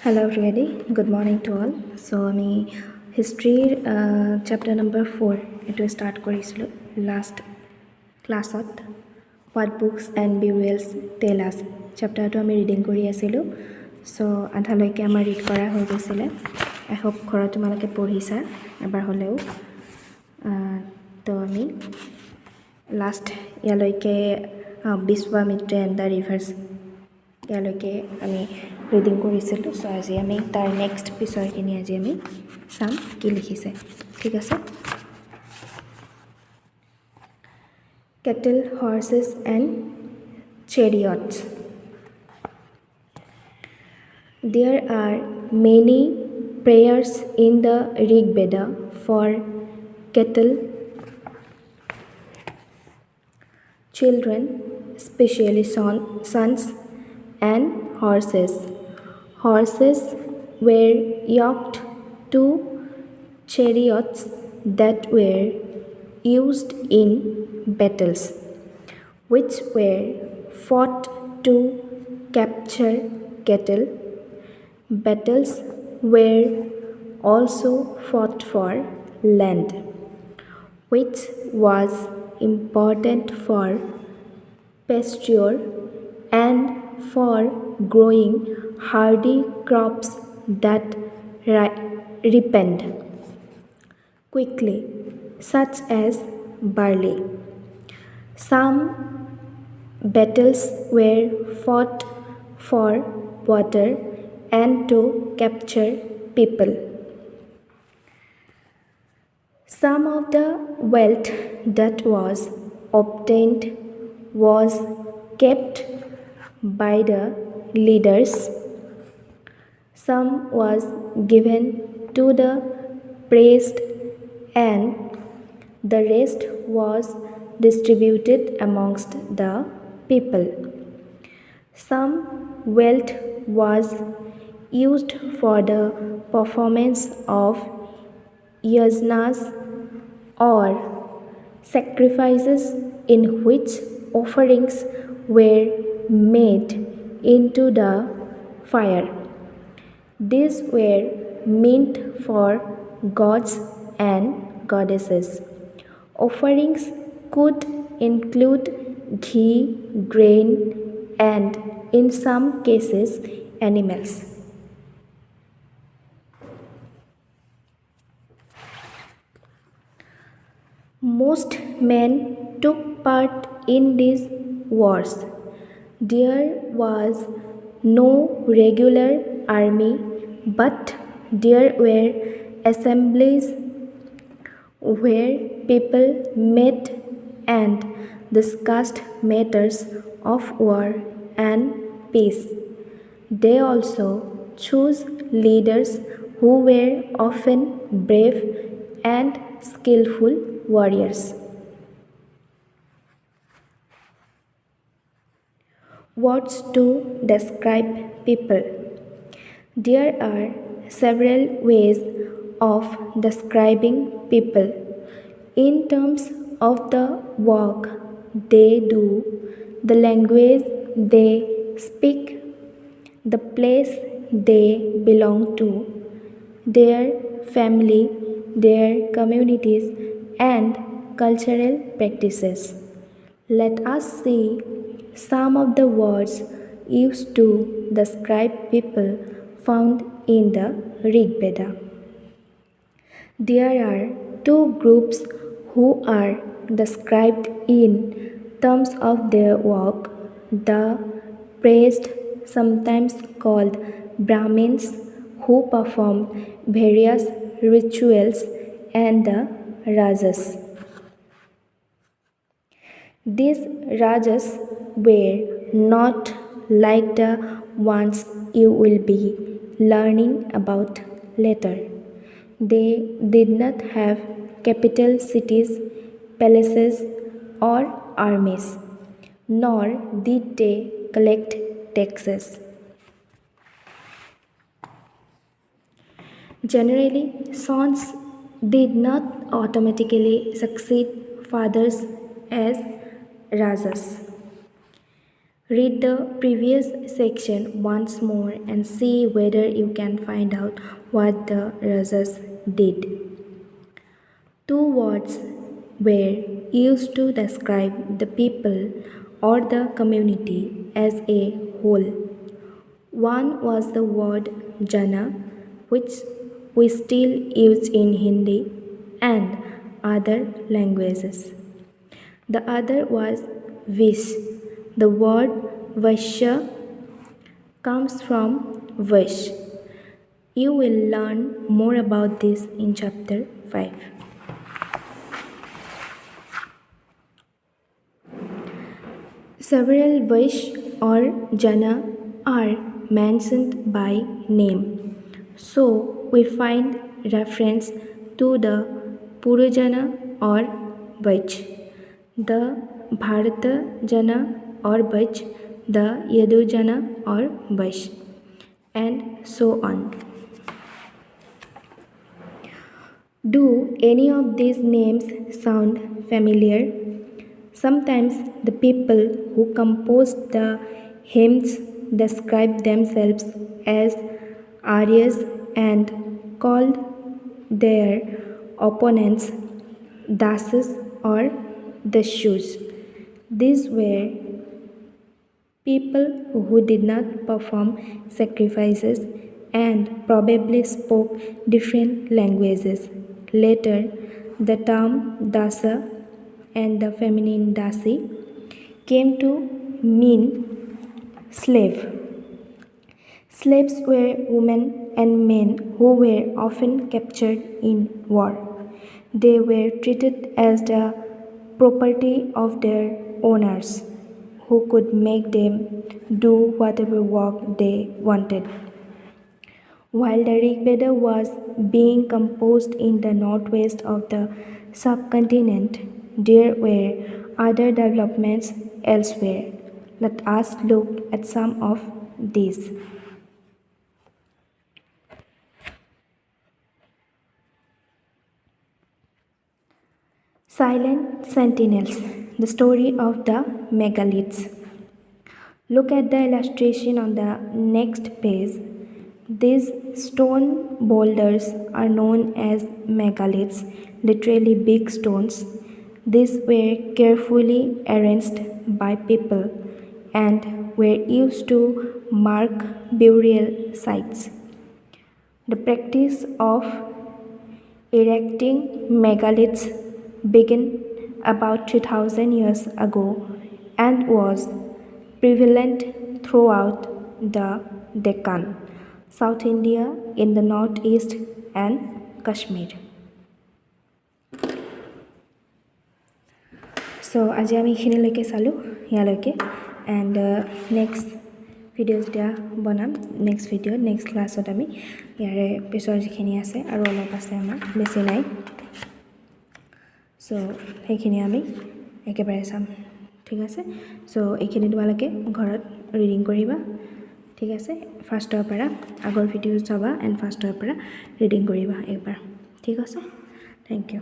Hello everybody, good morning to all. So আমি হিষ্ট্ৰীৰ chapter number 4 এইটো start কৰিছিলোঁ last ক্লাছত হোৱাট বুকছ এণ্ড বিউৰেলছ টেল আছ চেপ্টাৰটো আমি ৰিডিং কৰি আছিলোঁ। চ' আধালৈকে আমাৰ ৰিড কৰা হৈ গৈছিলে। আই হোপ ঘৰত তোমালোকে পঢ়িছা এবাৰ হ'লেও। তো আমি লাষ্ট ইয়ালৈকে বিশ্বামিত্ৰ এণ্ড দ্য ৰিভাৰ্ছ ইয়ালৈকে আমি ৰিডিং কৰিছিলোঁ। চ' আজি আমি তাৰ নেক্সট পিছৰখিনি আজি আমি চাম কি লিখিছে, ঠিক আছে। Cattle, horses and chariots. There are many prayers in the Rig Veda for cattle, children, especially sons, and horses. Horses were yoked to chariots that were used in battles, which were fought to capture cattle. Battles were also fought for land, which was important for pasture and for growing hardy crops that ripened quickly, such as barley. Some battles were fought for water and to capture people. Some of the wealth that was obtained was kept by the leaders. Some was given to the priest and the rest was distributed amongst the people. Some wealth was used for the performance of yajnas or sacrifices in which offerings were made into the fire. These were meant for gods and goddesses. Offerings could include ghee, grain, and in some cases, animals. Most men took part in these wars. There was no regular army, but there were assemblies where people met and discussed matters of war and peace. They also chose leaders who were often brave and skillful warriors. Words to describe people. There are several ways of describing people in terms of the work they do, the language they speak, the place they belong to, their family, their communities, and cultural practices. Let us see some of the words used to describe people found in the Rig Veda. There are two groups who are described in terms of their work: the priests, sometimes called Brahmins, who performed various rituals, and the Rajas. These Rajas were not like the ones you will be learning about later. They did not have capital cities, palaces, or armies, nor did they collect taxes. Generally, sons did not automatically succeed fathers as Rajas. Read the previous section once more and see whether you can find out what the Rajas did. Two words were used to describe the people or the community as a whole. One was the word Jana, which we still use in Hindi and other languages. The other was Vish. The word Vaishya comes from Vish. You will learn more about this in chapter 5. Several Vish or Jana are mentioned by name. So we find reference to the Purujana or Vich, the Bharata Jana or Vich, the Yadujana or Vish, and so on. Do any of these names sound familiar? Sometimes the people who composed the hymns described themselves as Aryas and called their opponents Dases or Dashus. These were people who did not perform sacrifices and probably spoke different languages. Later, the term Dasa and the feminine Dasi came to mean slave. Slaves were women and men who were often captured in war. They were treated as the property of their owners, who could make them do whatever work they wanted. While the Rig Veda was being composed in the northwest of the subcontinent, there were other developments elsewhere. Let us look at some of these. Silent Sentinels, the story of the megaliths. Look at the illustration on the next page. These stone boulders are known as megaliths, literally big stones. These were carefully arranged by people and were used to mark burial sites. The practice of erecting megaliths began about 2000 years ago and was prevalent throughout the Deccan, South India, in the northeast, and Kashmir. So, আজি আমি এইখিনিলৈকে চালোঁ ইয়ালৈকে and next ভিডিঅ' যেতিয়া বনাম next ক্লাছত আমি ইয়াৰে পিছৰ যিখিনি আছে আৰু অলপ আছে আমাৰ বেছি নাই চ' সেইখিনি আমি একেবাৰে চাম ঠিক আছে চ' এইখিনি তোমালোকে ঘৰত ৰিডিং কৰিবা ঠিক আছে ফাৰ্ষ্টৰ পৰা আগৰ ভিডিঅ' চাবা এণ্ড ফাৰ্ষ্টৰ পৰা ৰিডিং কৰিবা একবাৰ ঠিক আছে থেংক ইউ